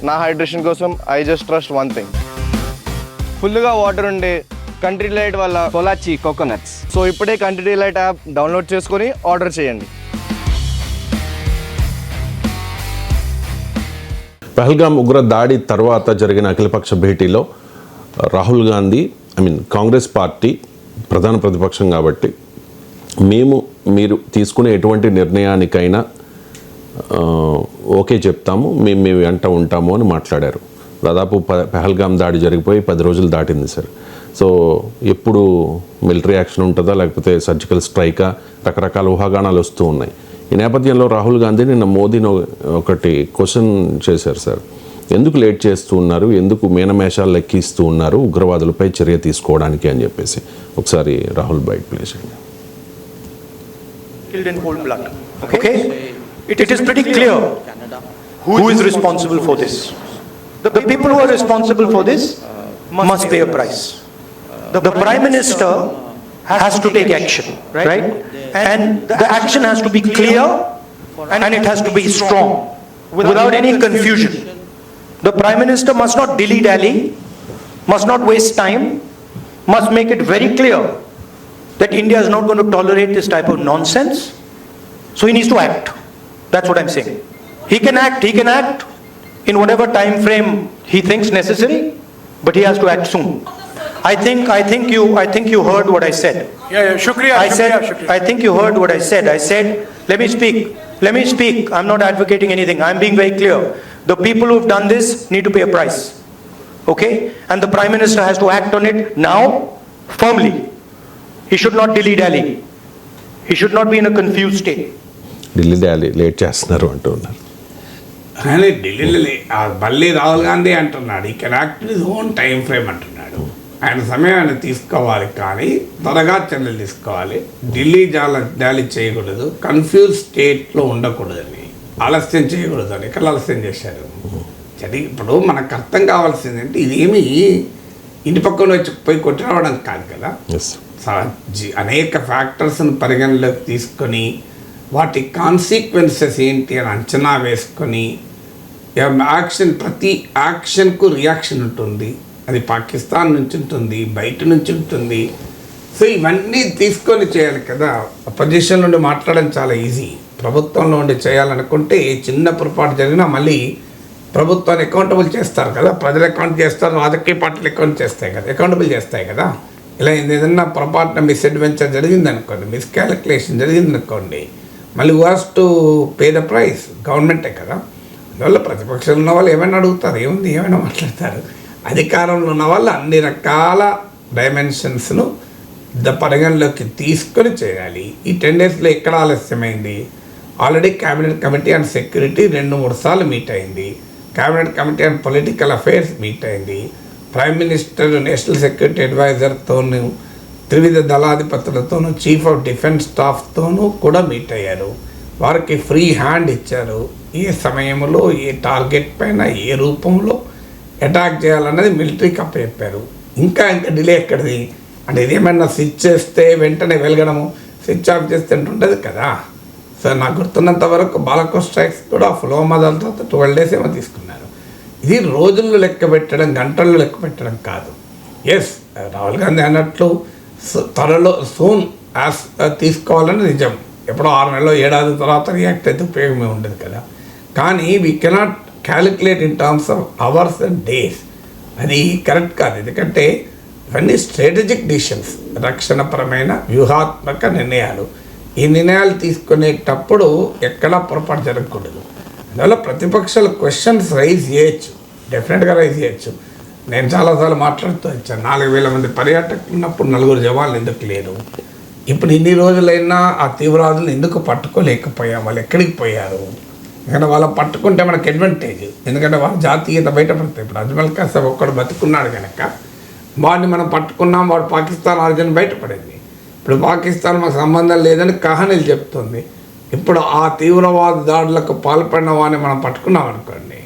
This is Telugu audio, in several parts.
నా హైడ్రేషన్ కోసం I just trust one thing, ఫుల్గా వాటర్ ఉండే కంట్రీ డిలైట్ వల్ల పొలాచి కోకోనట్స్. సో ఇప్పుడే కంట్రీ డిలైట్ యాప్ డౌన్లోడ్ చేసుకొని ఆర్డర్ చేయండి. పహల్గామ్ ఉగ్ర దాడి తర్వాత జరిగిన అఖిలపక్ష భేటీలో రాహుల్ గాంధీ కాంగ్రెస్ పార్టీ ప్రధాన ప్రతిపక్షం కాబట్టి మీరు తీసుకునే ఎటువంటి నిర్ణయానికైనా ఓకే చెప్తాము, మేము వెంట ఉంటాము అని మాట్లాడారు. దాదాపు పహల్గామ్ దాడి జరిగిపోయి 10 రోజులు దాటింది సార్. సో ఎప్పుడు మిలిటరీ యాక్షన్ ఉంటుందా లేకపోతే సర్జికల్ స్ట్రైకా, రకరకాల ఊహాగానాలు వస్తూ ఉన్నాయి. ఈ నేపథ్యంలో రాహుల్ గాంధీ నిన్న మోదీని ఒకటి క్వశ్చన్ చేశారు సార్, ఎందుకు లేట్ చేస్తూ ఉన్నారు, ఎందుకు మీనమేషాలు లెక్కిస్తూ ఉన్నారు ఉగ్రవాదులపై చర్య తీసుకోవడానికి అని చెప్పేసి. ఒకసారి రాహుల్ బైట్ ప్లీజ్ అండి. Killed in cold blood. Okay? It is pretty clear who is responsible for this. The people who are responsible for this must pay a price. The Prime Minister has to take action, right? And the action has to be clear and it has to be strong, without any confusion. The Prime Minister must not dilly-dally, must not waste time, must make it very clear that India is not going to tolerate this type of nonsense. So he needs to act. That's what I'm saying. He can act in whatever time frame he thinks necessary, but he has to act soon. I think you heard what I said. Yeah, shukriya. I think you heard what I said. I said, let me speak. I'm not advocating anything. I'm being very clear. The people who've done this need to pay a price. Okay? And the Prime Minister has to act on it now, firmly. He should not dilly-dally. He should not be in a confused state. Delhi late చేస్తున్నారు అంటూ ఉన్నారు. ఆయన ఢిల్లీలో మళ్ళీ రాహుల్ గాంధీ అంటున్నాడు, ఈ can act his own time frame అంటున్నాడు. ఆయన సమయాన్ని తీసుకోవాలి, కానీ త్వరగా చర్యలు తీసుకోవాలి. ఢిల్లీ జాలి చేయకూడదు, కన్ఫ్యూజ్ స్టేట్లో ఉండకూడదని, ఆలస్యం చేయకూడదు అని ఇక్కడ ఆలస్యం చేశారు. ఇప్పుడు మనకు అర్థం కావాల్సింది అంటే ఇదేమి ఇంటి పక్కన వచ్చి పోయి కొట్టిరావడం కాదు కదా. అనేక ఫ్యాక్టర్స్ని పరిగణలోకి తీసుకొని వాటి కాన్సిక్వెన్సెస్ ఏంటి అని అంచనా వేసుకొని ప్రతి యాక్షన్కు రియాక్షన్ ఉంటుంది. అది పాకిస్తాన్ నుంచి ఉంటుంది, బయట నుంచి ఉంటుంది. సో ఇవన్నీ తీసుకొని చేయాలి కదా. అపోజిషన్ నుండి మాట్లాడడం చాలా ఈజీ, ప్రభుత్వంలో ఉండి చేయాలనుకుంటే చిన్న పొరపాటు జరిగినా మళ్ళీ ప్రభుత్వాన్ని అకౌంటబుల్ చేస్తారు కదా, ప్రజలు అకౌంట్ చేస్తారు, రాజకీయ పార్టీలు అకౌంటబుల్ చేస్తాయి కదా. ఇలా ఏదైనా పొరపాటున మిస్అడ్వెంచర్ జరిగిందనుకోండి, మిస్కాలిక్యులేషన్ జరిగిందనుకోండి, మళ్ళీ was to pay the price గవర్నమెంటే కదా. అందువల్ల ప్రతిపక్షంలో ఉన్న వాళ్ళు ఏమైనా అడుగుతారు, ఏమైనా మాట్లాడతారు. అధికారంలో ఉన్న వాళ్ళు అన్ని రకాల డైమెన్షన్స్ను పరిగణలోకి తీసుకొని చేయాలి. ఈ 10 డేస్లో ఎక్కడ ఆలస్యమైంది? Already cabinet committee on security 2-3 సార్లు మీట్ అయింది, cabinet committee on political affairs meet అయింది, ప్రైమ్ మినిస్టర్ నేషనల్ సెక్యూరిటీ అడ్వైజర్తోనూ, త్రివిధ దళాధిపతులతోనూ, చీఫ్ ఆఫ్ డిఫెన్స్ స్టాఫ్తోనూ కూడా మీట్ అయ్యారు. వారికి ఫ్రీ హ్యాండ్ ఇచ్చారు. ఏ సమయంలో ఏ టార్గెట్ పైన ఏ రూపంలో అటాక్ చేయాలన్నది మిలిటరీకి అప్పచెప్పారు. ఇంకా డిలే ఎక్కడిది అంటే, ఇదేమన్నా స్విచ్ చేస్తే వెంటనే వెలగడము, స్విచ్ ఆఫ్ చేస్తే ఉంటుంది కదా. సో నాకు గుర్తున్నంత వరకు బాలకోట్ స్ట్రైక్స్ కూడా పుల్వామా దాంతో 12 days ఏమో తీసుకున్నారు. ఇది రోజుల్లో లెక్క పెట్టడం, గంటల్లో లెక్క పెట్టడం కాదు. ఎస్, రాహుల్ గాంధీ అన్నట్లు త్వరలో సూన్ తీసుకోవాలని నిజం. ఎప్పుడో 6 నెలలు, ఏడాది తర్వాత రియాక్ట్ అయితే ఉపయోగమే ఉండదు కదా. కానీ we cannot calculate in terms of hours and days. అది కరెక్ట్ కాదు. ఎందుకంటే ఇవన్నీ స్ట్రాటజిక్ డిసిషన్స్, రక్షణపరమైన వ్యూహాత్మక నిర్ణయాలు. ఈ నిర్ణయాలు తీసుకునేటప్పుడు ఎక్కడా పొరపాటు జరగకూడదు. అందువల్ల ప్రతిపక్షాలు క్వశ్చన్స్ రైజ్ చేయొచ్చు, డెఫినెట్గా రైజ్ చేయొచ్చు. నేను చాలాసార్లు మాట్లాడుతూ వచ్చాను, 4,000 మంది పర్యాటకులు ఉన్నప్పుడు 4 జవాన్లు ఎందుకు లేరు? ఇప్పుడు ఇన్ని రోజులైనా ఆ తీవ్రవాదులను ఎందుకు పట్టుకోలేకపోయాం? వాళ్ళు ఎక్కడికి పోయారు? ఎందుకంటే వాళ్ళు పట్టుకుంటే మనకు అడ్వాంటేజ్, ఎందుకంటే వాళ్ళ జాతీయత బయటపడతాయి. ఇప్పుడు అజ్మల్ కసాబ్ ఒక్కడు బతుకున్నాడు కనుక వాడిని మనం పట్టుకున్నాం, వాడు పాకిస్తాన్ ఆరిజిన్ బయటపడింది. ఇప్పుడు పాకిస్తాన్ మాకు సంబంధం లేదని కహానీలు చెప్తుంది. ఇప్పుడు ఆ తీవ్రవాద దాడులకు పాల్పడిన వాడిని మనం పట్టుకున్నాం అనుకోండి,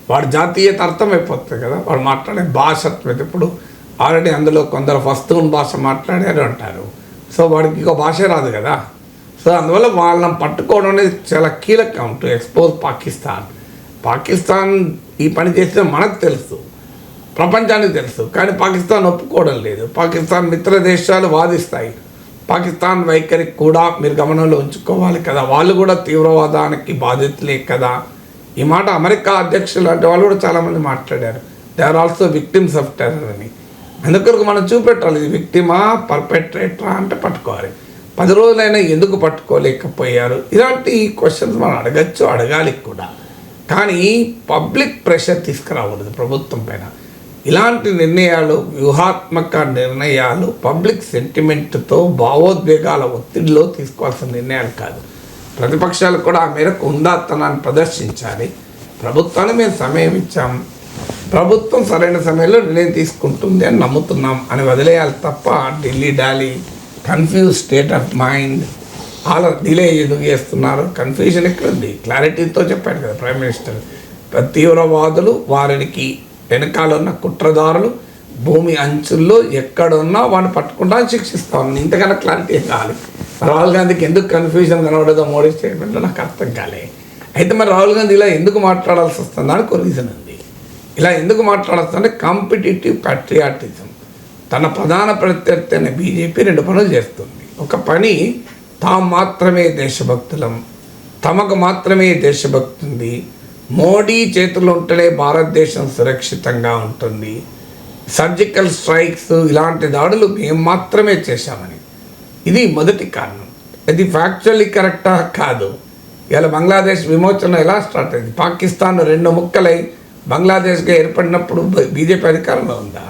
వాడు జాతీయత అర్థమైపోతుంది కదా. వాడు మాట్లాడే భాష ఇప్పుడు ఆల్రెడీ అందులో కొందరు ఫస్తూన్ భాష మాట్లాడారు అంటారు. సో వాడికి ఇంకో భాష రాదు కదా. సో అందువల్ల వాళ్ళని పట్టుకోవడం అనేది చాలా కీలకం టు ఎక్స్పోజ్ పాకిస్తాన్. పాకిస్తాన్ ఈ పని చేస్తే మనకు తెలుసు, ప్రపంచానికి తెలుసు, కానీ పాకిస్తాన్ ఒప్పుకోవడం లేదు. పాకిస్తాన్ మిత్ర దేశాలు వాదిస్తాయి. పాకిస్తాన్ వైఖరికి కూడా మీరు గమనంలో ఉంచుకోవాలి కదా, వాళ్ళు కూడా తీవ్రవాదానికి బాధితులే కదా. ఈ మాట అమెరికా అధ్యక్షులు లాంటి వాళ్ళు కూడా చాలామంది మాట్లాడారు. They are also victims of terror అని. అందుకొరకు మనం చూపెట్టాలి, ఇది విక్టిమా పర్పెట్రేటరా అంటే పట్టుకోవాలి. 10 రోజులైనా ఎందుకు పట్టుకోలేకపోయారు? ఇలాంటి క్వశ్చన్స్ మనం అడగచ్చు, అడగాలి కూడా. కానీ పబ్లిక్ ప్రెషర్ తీసుకురాకూడదు ప్రభుత్వం పైన. ఇలాంటి నిర్ణయాలు, వ్యూహాత్మక నిర్ణయాలు పబ్లిక్ సెంటిమెంట్తో, భావోద్వేగాల ఒత్తిడిలో తీసుకోవాల్సిన నిర్ణయాలు కాదు. ప్రతిపక్షాలు కూడా ఆ మేరకు ఉందాతనాన్ని ప్రదర్శించాలి. ప్రభుత్వాన్ని మేము సమయం ఇచ్చాం, ప్రభుత్వం సరైన సమయంలో నిర్ణయం తీసుకుంటుంది అని నమ్ముతున్నాం అని వదిలేయాలి తప్ప Delhi Dolly, confuse state of mind, అలా డిలే ఎందుకు చేస్తున్నారు? కన్ఫ్యూజన్ ఎక్కడ ఉంది? క్లారిటీతో చెప్పాడు కదా ప్రైమ్ మినిస్టర్. తీవ్రవాదులు, వారికి వెనకాల ఉన్న కుట్రదారులు భూమి అంచుల్లో ఎక్కడున్నా వాడిని పట్టుకుంటా శిక్షిస్తాం. ఇంతకన్నా క్లారిటీ కావాలి. రాహుల్ గాంధీకి ఎందుకు కన్ఫ్యూజన్ కనబడదో మోడీ స్టేట్మెంట్లో నాకు అర్థం కాలే. అయితే మరి రాహుల్ గాంధీ ఇలా ఎందుకు మాట్లాడాల్సి వస్తుంది అని ఒక రీజన్ ఉంది. ఇలా ఎందుకు మాట్లాడాల్సిందంటే కాంపిటేటివ్ ప్యాట్రియాటిజం. తన ప్రధాన ప్రత్యర్థి అనే బీజేపీ 2 పనులు చేస్తుంది. ఒక పని, తాము మాత్రమే దేశభక్తులం, తమకు మాత్రమే దేశభక్తి ఉంది, మోడీ చేతుల్లో ఉంటేనే భారతదేశం సురక్షితంగా ఉంటుంది, సర్జికల్ స్ట్రైక్స్ ఇలాంటి దాడులు మేము మాత్రమే చేశామని. ఇది మొదటి కారణం. ఇది ఫ్యాక్చువల్లీ కరెక్టా? కాదు. ఇలా బంగ్లాదేశ్ విమోచన ఎలా స్టార్ట్ అయింది? పాకిస్తాన్ 2 ముక్కలై బంగ్లాదేశ్గా ఏర్పడినప్పుడు బీజేపీ అధికారంలో ఉందా?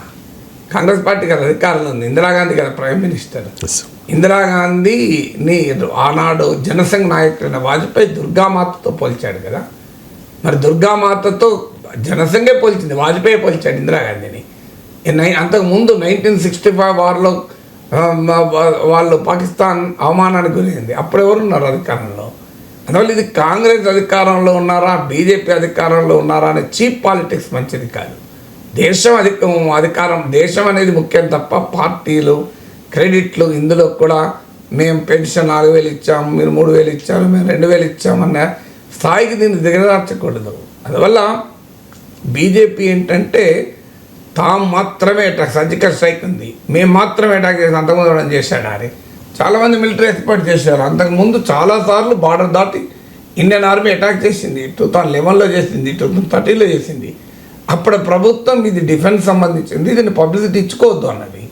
కాంగ్రెస్ పార్టీ కదా అధికారంలో ఉంది. ఇందిరాగాంధీ కదా ప్రైమ్ మినిస్టర్. ఇందిరాగాంధీని ఆనాడు జనసంఘ్ నాయకుడైన వాజ్పేయి దుర్గామాతతో పోల్చాడు కదా. మరి దుర్గామాతతో జనసంఘే పోల్చింది, వాజ్పేయి పోల్చాడు ఇందిరాగాంధీని. అంతకుముందు 1965 వార్లో వాళ్ళు పాకిస్తాన్ అవమానానికి గురైంది. అప్పుడు ఎవరున్నారు అధికారంలో? అందువల్ల ఇది కాంగ్రెస్ అధికారంలో ఉన్నారా, బీజేపీ అధికారంలో ఉన్నారా అనే చీప్ పాలిటిక్స్ మంచిది కాదు. దేశం అనేది ముఖ్యం తప్ప పార్టీలు, క్రెడిట్లు ఇందులో కూడా మేము పెన్షన్ 4,000 ఇచ్చాము, మీరు 3,000 ఇచ్చారు, మేము 2,000 ఇచ్చామన్న స్థాయికి దీన్ని దిగజార్చకూడదు. అందువల్ల బీజేపీ ఏంటంటే తాము మాత్రమే అటాక్, సర్జికల్ స్ట్రైక్ ఉంది, మేము మాత్రమే అటాక్ చేసి అంతకుముందు చేశాడు అని చాలామంది మిలిటరీ ఎక్స్పర్ట్ చేశారు. అంతకుముందు చాలాసార్లు బార్డర్ దాటి ఇండియన్ ఆర్మీ అటాక్ చేసింది. 2011లో చేసింది, 2013లో చేసింది. అప్పుడు ప్రభుత్వం ఇది డిఫెన్స్ సంబంధించింది, దీన్ని పబ్లిసిటీ ఇచ్చుకోవద్దు అన్నది.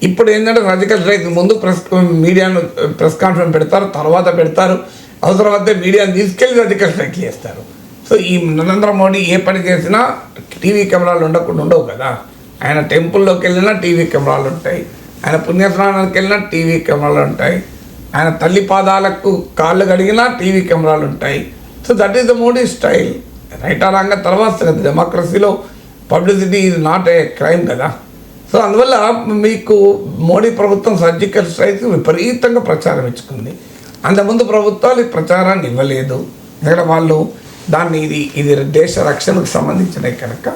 ఇప్పుడు ఏంటంటే సర్జికల్ స్ట్రైక్ ముందు ప్రెస్ కాన్ఫరెన్స్ పెడతారు, తర్వాత పెడతారు, అవసరమైతే మీడియాను తీసుకెళ్ళి సర్జికల్ స్ట్రైక్ చేస్తారు. సో ఈ నరేంద్ర మోడీ ఏ పని చేసినా టీవీ కెమెరాలు ఉండవు కదా. ఆయన టెంపుల్లోకి వెళ్ళినా టీవీ కెమెరాలు ఉంటాయి, ఆయన పుణ్యస్నానానికి వెళ్ళినా టీవీ కెమెరాలు ఉంటాయి, ఆయన తల్లి పాదాలకు కాళ్ళు కడిగినా టీవీ కెమెరాలు ఉంటాయి. So that is the Modi style. Right or wrong తర్వాత కదా, డెమోక్రసీలో publicity is not a crime కదా. సో అందువల్ల మీకు మోడీ ప్రభుత్వం సర్జికల్ స్ట్రైక్ విపరీతంగా ప్రచారం ఇచ్చుకుంది. అంతకుముందు ప్రభుత్వాలు ఈ ప్రచారాన్ని ఇవ్వలేదు. ఇక్కడ వాళ్ళు దాన్ని ఇది దేశ రక్షణకు సంబంధించినవి కనుక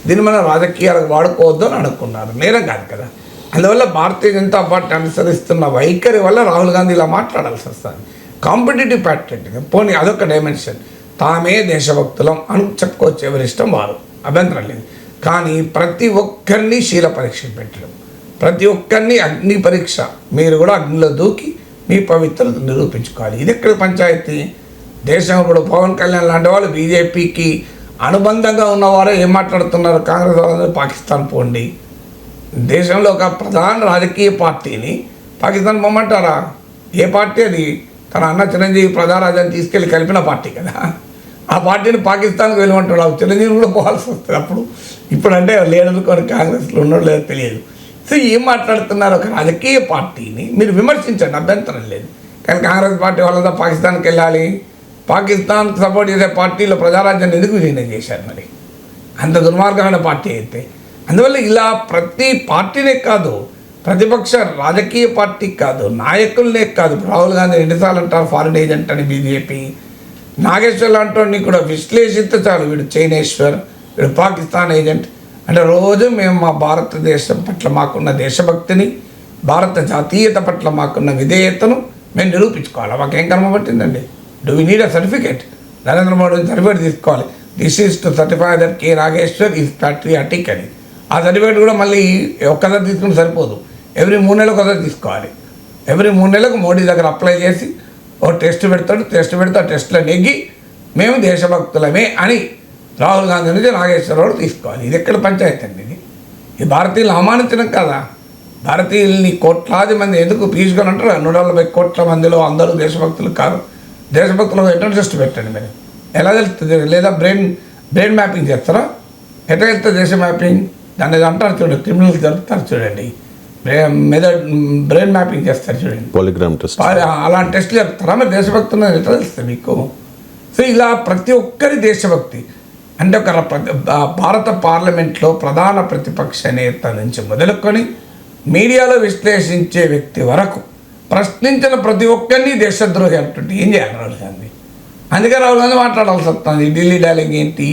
దీన్ని మనం రాజకీయాలకు వాడుకోవద్దు అని అనుకున్నారు. నేరం కాదు కదా. అందువల్ల భారతీయ జనతా పార్టీ అనుసరిస్తున్న వైఖరి వల్ల రాహుల్ గాంధీ ఇలా మాట్లాడాల్సి వస్తుంది. కాంపిటేటివ్ ప్యాట్రియాటిజం పోనీ అదొక డైమెన్షన్. తామే దేశభక్తులం అని చెప్పుకోవచ్చు, ఎవరి ఇష్టం వారు, అభ్యంతరం లేదు. కానీ ప్రతి ఒక్కరిని శీల పరీక్ష పెట్టడం, ప్రతి ఒక్కరిని అగ్ని పరీక్ష, మీరు కూడా అగ్నిలో దూకి మీ పవిత్రత నిరూపించుకోవాలి. ఇది ఎక్కడ పంచాయతీ? దేశం ఇప్పుడు పవన్ కళ్యాణ్ లాంటి వాళ్ళు బీజేపీకి అనుబంధంగా ఉన్నవారే ఏం మాట్లాడుతున్నారు? కాంగ్రెస్ వాళ్ళందరూ పాకిస్తాన్ పోండి. దేశంలో ఒక ప్రధాన రాజకీయ పార్టీని పాకిస్తాన్ పొమ్మంటారా? ఏ పార్టీ అది? తన అన్న చిరంజీవి ప్రజారాజ్యాన్ని తీసుకెళ్ళి కలిపిన పార్టీ కదా. ఆ పార్టీని పాకిస్తాన్కి వెళ్ళమంటాడు. చిరంజీవి కూడా పోవాల్సి వస్తుంది. ఇప్పుడంటే లీడర్లు కొన్ని కాంగ్రెస్లో ఉన్నాడు లేదో తెలియదు. సో ఏం మాట్లాడుతున్నారు? ఒక రాజకీయ పార్టీని మీరు విమర్శించండి, అభ్యంతరం లేదు. కానీ కాంగ్రెస్ పార్టీ వాళ్ళతో పాకిస్తాన్కి వెళ్ళాలి, పాకిస్తాన్కి సపోర్ట్ చేసే పార్టీలో ప్రజారాజ్యాన్ని ఎందుకు విలీనం చేశారు? మరి అంత దుర్మార్గమైన పార్టీ అయితే. అందువల్ల ఇలా ప్రతి పార్టీనే కాదు, ప్రతిపక్ష రాజకీయ పార్టీ కాదు, నాయకులనే కాదు. రాహుల్ గాంధీ ఎన్నిసార్లు అంటారు ఫారిన్ ఏజెంట్ అని బీజేపీ. నాగేశ్వర్ లాంటి కూడా విశ్లేషిస్తే చాలు, వీడు చైనేశ్వర్, వీడు పాకిస్తాన్ ఏజెంట్ అంటే రోజు మేము మా భారతదేశం పట్ల మాకున్న దేశభక్తిని, భారత జాతీయత పట్ల మాకున్న విధేయతను మేము నిరూపించుకోవాలి. మాకేం కర్మ పట్టిందండి? Do we need a certificate? Narendra Modi certificate తీసుకోవాలి. This is to certify that K Nageshwar is patriotic అని. ఆ సర్టిఫికేట్ కూడా మళ్ళీ ఒక్కసారి తీసుకుంటే సరిపోదు, ఎవ్రీ 3 నెలలకు ఒకసారి తీసుకోవాలి. ఎవ్రీ 3 నెలలకు మోడీ దగ్గర అప్లై చేసి ఓ టెస్ట్ పెడతాడు, టెస్ట్ పెడితే ఆ టెస్ట్లో నెగ్గి మేము దేశభక్తులమే అని రాహుల్ గాంధీ నుంచి నాగేశ్వరరావు తీసుకోవాలి. ఇది ఎక్కడ పంచాయతీ అండి ఇది? ఈ భారతీయులు అవమానించడం కదా. భారతీయుల్ని కోట్లాది మంది ఎందుకు తీసుకొని అంటారు? 140 కోట్ల మందిలో అందరూ దేశభక్తులు కాదు. దేశభక్తులకు ఎట్లా టెస్ట్ పెట్టండి మరి, ఎలా తెలుస్తుంది? లేదా బ్రెయిన్ మ్యాపింగ్ చేస్తారా? ఎట్లా వెళ్తే దేశ మ్యాపింగ్ దాన్ని ఏదో అంటారు చూడండి, క్రిమినల్స్ జరుపుతారు చూడండి, బ్రెయిన్ మ్యాపింగ్ చేస్తారు చూడండి, పాలిగ్రామ్ టెస్ట్. అలాంటి టెస్ట్లు చెప్తారా? మరి దేశభక్తులు ఎట్లా తెలుస్తుంది మీకు? సో ఇలా ప్రతి ఒక్కరి దేశభక్తి అంటే ఒక భారత పార్లమెంట్లో ప్రధాన ప్రతిపక్ష నేత నుంచి మొదలుకొని మీడియాలో విశ్లేషించే వ్యక్తి వరకు ప్రశ్నించిన ప్రతి ఒక్కరిని దేశద్రోహి అంటుంటే ఏం చేయాలి రాహుల్ గాంధీ? అందుకే రాహుల్ గాంధీ మాట్లాడాల్సి వస్తుంది. ఢిల్లీ డార్లింగ్ ఏంటి,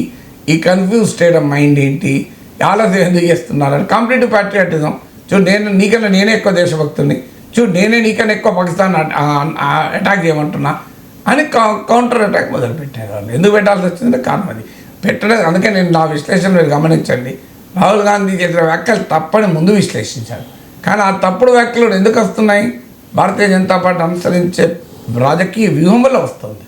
ఈ కన్ఫ్యూజ్ స్టేట్ ఆఫ్ మైండ్ ఏంటి, ఆలోచన ఎందుకు చేస్తున్నారు అని. కాంపిటేటివ్ ప్యాట్రియాటిజం చూడు, నీకన్నా నేనే ఎక్కువ దేశభక్తుని, చూడు నీకన్నా ఎక్కువ పాకిస్తాన్ అటాక్ చేయమంటున్నా అని కౌంటర్ అటాక్ మొదలుపెట్టారు వాళ్ళు. ఎందుకు పెట్టాల్సి వచ్చిందంటే కారణం అది పెట్టడం. అందుకే నేను నా విశ్లేషణ మీరు గమనించండి, రాహుల్ గాంధీ చేసిన వ్యాఖ్యలు తప్పని ముందు విశ్లేషించాను. కానీ ఆ తప్పుడు వ్యాఖ్యలు ఎందుకు వస్తున్నాయి? భారతీయ జనతా పార్టీ అనుసరించే రాజకీయ వ్యూహం వల్ల వస్తుంది.